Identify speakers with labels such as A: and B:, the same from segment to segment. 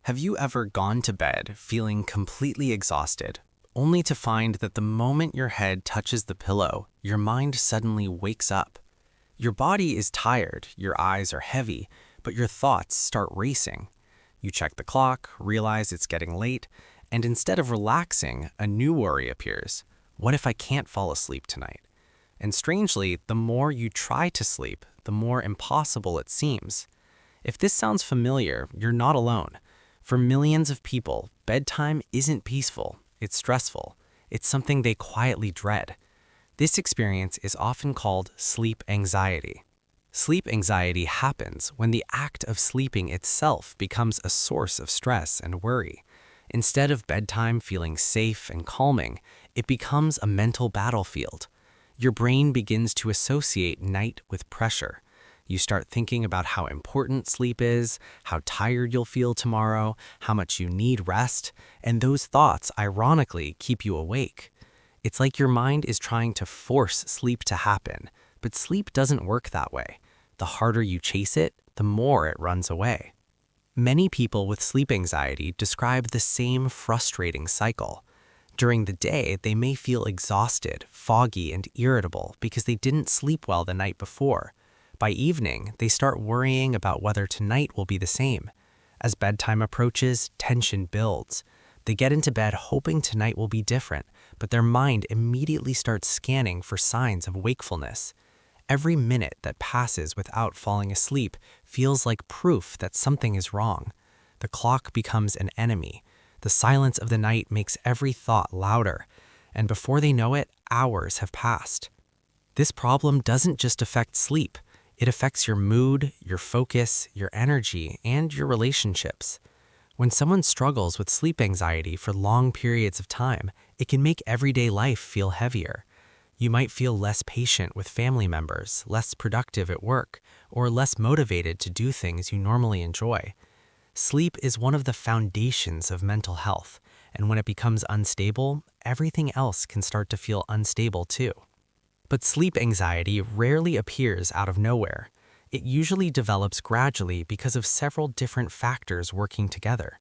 A: Have you ever gone to bed feeling completely exhausted, only to find that the moment your head touches the pillow, your mind suddenly wakes up? Your body is tired, your eyes are heavy, but your thoughts start racing. You check the clock, realize it's getting late, and instead of relaxing, a new worry appears. What if I can't fall asleep tonight? And strangely, the more you try to sleep, the more impossible it seems. If this sounds familiar, you're not alone. For millions of people, bedtime isn't peaceful, it's stressful. It's something they quietly dread. This experience is often called sleep anxiety. Sleep anxiety happens when the act of sleeping itself becomes a source of stress and worry. Instead of bedtime feeling safe and calming, it becomes a mental battlefield. Your brain begins to associate night with pressure. You start thinking about how important sleep is, how tired you'll feel tomorrow, how much you need rest, and those thoughts, ironically, keep you awake. It's like your mind is trying to force sleep to happen, but sleep doesn't work that way. The harder you chase it, the more it runs away. Many people with sleep anxiety describe the same frustrating cycle. During the day, they may feel exhausted, foggy, and irritable because they didn't sleep well the night before. By evening, they start worrying about whether tonight will be the same. As bedtime approaches, tension builds. They get into bed hoping tonight will be different, but their mind immediately starts scanning for signs of wakefulness. Every minute that passes without falling asleep feels like proof that something is wrong. The clock becomes an enemy. The silence of the night makes every thought louder, and before they know it, hours have passed. This problem doesn't just affect sleep. It affects your mood, your focus, your energy, and your relationships. When someone struggles with sleep anxiety for long periods of time, it can make everyday life feel heavier. You might feel less patient with family members, less productive at work, or less motivated to do things you normally enjoy. Sleep is one of the foundations of mental health, and when it becomes unstable, everything else can start to feel unstable too. But sleep anxiety rarely appears out of nowhere. It usually develops gradually because of several different factors working together.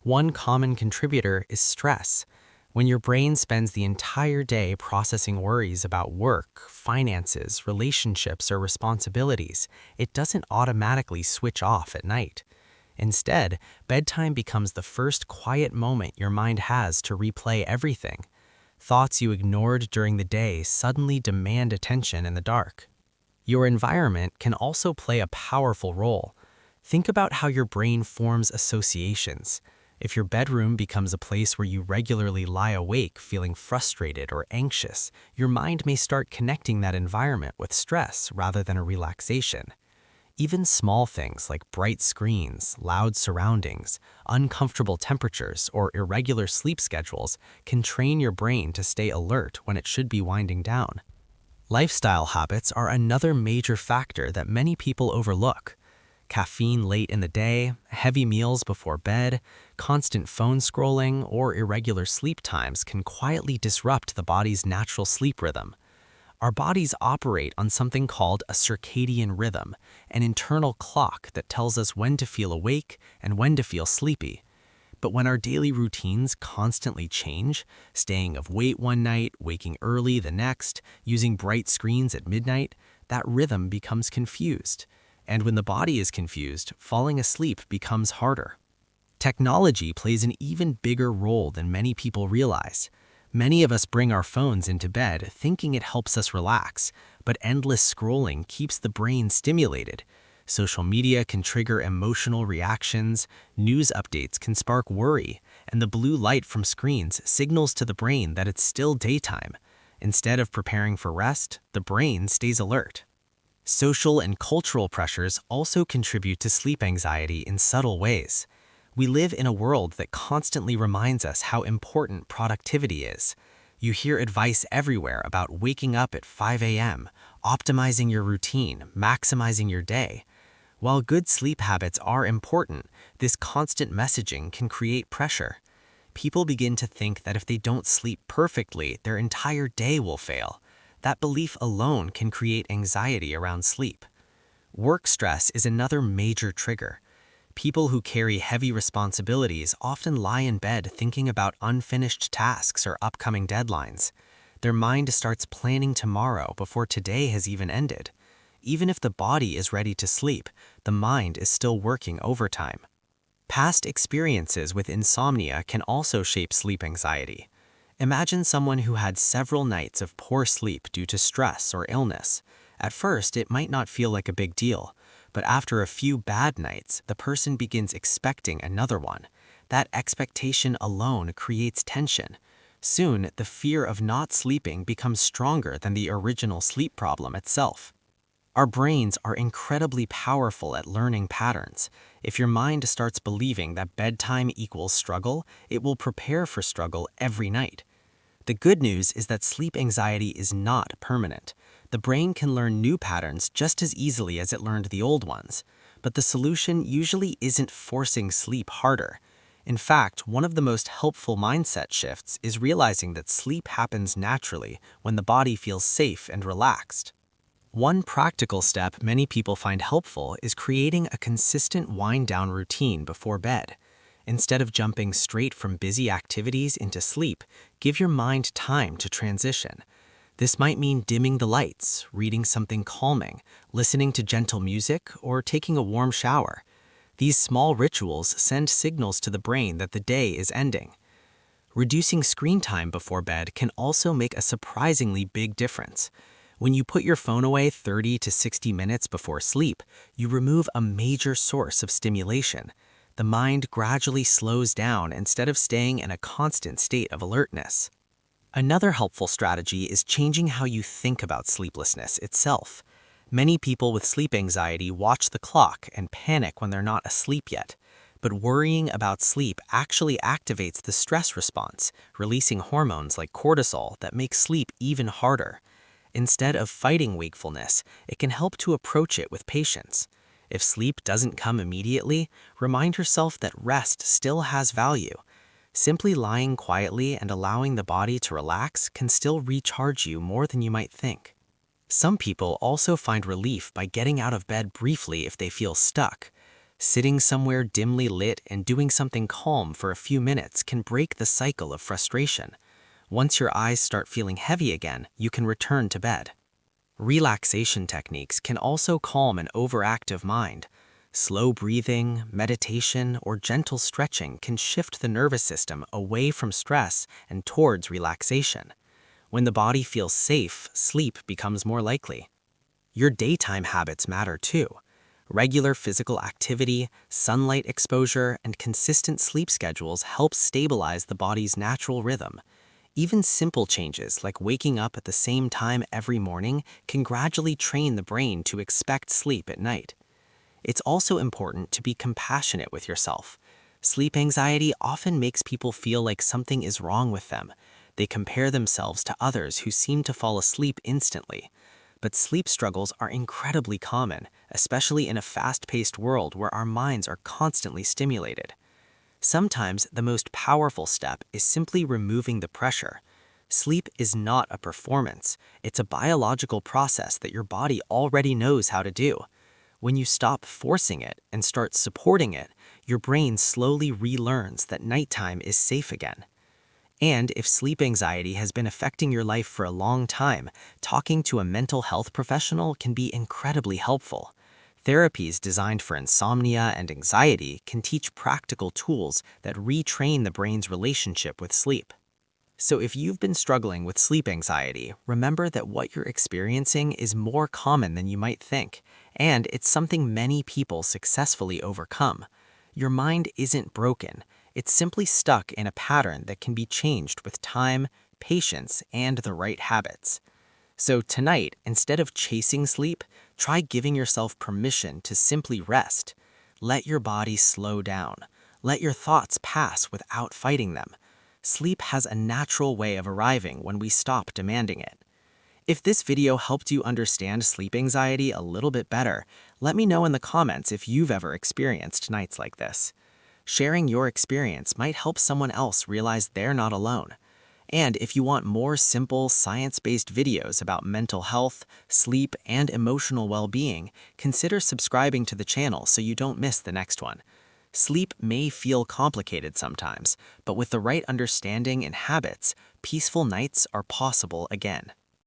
A: One common contributor is stress. When your brain spends the entire day processing worries about work, finances, relationships, or responsibilities, it doesn't automatically switch off at night. Instead, bedtime becomes the first quiet moment your mind has to replay everything. Thoughts you ignored during the day suddenly demand attention in the dark. Your environment can also play a powerful role. Think about how your brain forms associations. If your bedroom becomes a place where you regularly lie awake feeling frustrated or anxious, your mind may start connecting that environment with stress rather than a relaxation. Even small things like bright screens, loud surroundings, uncomfortable temperatures, or irregular sleep schedules can train your brain to stay alert when it should be winding down. Lifestyle habits are another major factor that many people overlook. Caffeine late in the day, heavy meals before bed, constant phone scrolling, or irregular sleep times can quietly disrupt the body's natural sleep rhythm. Our bodies operate on something called a circadian rhythm, an internal clock that tells us when to feel awake and when to feel sleepy. But when our daily routines constantly change, staying up late one night, waking early the next, using bright screens at midnight, that rhythm becomes confused. And when the body is confused, falling asleep becomes harder. Technology plays an even bigger role than many people realize. Many of us bring our phones into bed thinking it helps us relax, but endless scrolling keeps the brain stimulated. Social media can trigger emotional reactions, news updates can spark worry, and the blue light from screens signals to the brain that it's still daytime. Instead of preparing for rest, the brain stays alert. Social and cultural pressures also contribute to sleep anxiety in subtle ways. We live in a world that constantly reminds us how important productivity is. You hear advice everywhere about waking up at 5 a.m., optimizing your routine, maximizing your day. While good sleep habits are important, this constant messaging can create pressure. People begin to think that if they don't sleep perfectly, their entire day will fail. That belief alone can create anxiety around sleep. Work stress is another major trigger. People who carry heavy responsibilities often lie in bed thinking about unfinished tasks or upcoming deadlines. Their mind starts planning tomorrow before today has even ended. Even if the body is ready to sleep, the mind is still working overtime. Past experiences with insomnia can also shape sleep anxiety. Imagine someone who had several nights of poor sleep due to stress or illness. At first, it might not feel like a big deal, but after a few bad nights, the person begins expecting another one. That expectation alone creates tension. Soon, the fear of not sleeping becomes stronger than the original sleep problem itself. Our brains are incredibly powerful at learning patterns. If your mind starts believing that bedtime equals struggle, it will prepare for struggle every night. The good news is that sleep anxiety is not permanent. The brain can learn new patterns just as easily as it learned the old ones. But the solution usually isn't forcing sleep harder. In fact, one of the most helpful mindset shifts is realizing that sleep happens naturally when the body feels safe and relaxed. One practical step many people find helpful is creating a consistent wind-down routine before bed. Instead of jumping straight from busy activities into sleep, give your mind time to transition. This might mean dimming the lights, reading something calming, listening to gentle music, or taking a warm shower. These small rituals send signals to the brain that the day is ending. Reducing screen time before bed can also make a surprisingly big difference. When you put your phone away 30 to 60 minutes before sleep, you remove a major source of stimulation. The mind gradually slows down instead of staying in a constant state of alertness. Another helpful strategy is changing how you think about sleeplessness itself. Many people with sleep anxiety watch the clock and panic when they're not asleep yet. But worrying about sleep actually activates the stress response, releasing hormones like cortisol that make sleep even harder. Instead of fighting wakefulness, it can help to approach it with patience. If sleep doesn't come immediately, remind yourself that rest still has value. Simply lying quietly and allowing the body to relax can still recharge you more than you might think. Some people also find relief by getting out of bed briefly if they feel stuck. Sitting somewhere dimly lit and doing something calm for a few minutes can break the cycle of frustration. Once your eyes start feeling heavy again, you can return to bed. Relaxation techniques can also calm an overactive mind. Slow breathing, meditation, or gentle stretching can shift the nervous system away from stress and towards relaxation. When the body feels safe, sleep becomes more likely. Your daytime habits matter too. Regular physical activity, sunlight exposure, and consistent sleep schedules help stabilize the body's natural rhythm. Even simple changes like waking up at the same time every morning can gradually train the brain to expect sleep at night. It's also important to be compassionate with yourself. Sleep anxiety often makes people feel like something is wrong with them. They compare themselves to others who seem to fall asleep instantly. But sleep struggles are incredibly common, especially in a fast-paced world where our minds are constantly stimulated. Sometimes the most powerful step is simply removing the pressure. Sleep is not a performance. It's a biological process that your body already knows how to do. When you stop forcing it and start supporting it, your brain slowly relearns that nighttime is safe again. And if sleep anxiety has been affecting your life for a long time, talking to a mental health professional can be incredibly helpful. Therapies designed for insomnia and anxiety can teach practical tools that retrain the brain's relationship with sleep. So if you've been struggling with sleep anxiety, remember that what you're experiencing is more common than you might think, and it's something many people successfully overcome. Your mind isn't broken. It's simply stuck in a pattern that can be changed with time, patience, and the right habits. So tonight, instead of chasing sleep, try giving yourself permission to simply rest. Let your body slow down. Let your thoughts pass without fighting them. Sleep has a natural way of arriving when we stop demanding it. If this video helped you understand sleep anxiety a little bit better, let me know in the comments if you've ever experienced nights like this. Sharing your experience might help someone else realize they're not alone. And if you want more simple, science-based videos about mental health, sleep, and emotional well-being, consider subscribing to the channel so you don't miss the next one. Sleep may feel complicated sometimes, but with the right understanding and habits, peaceful nights are possible again.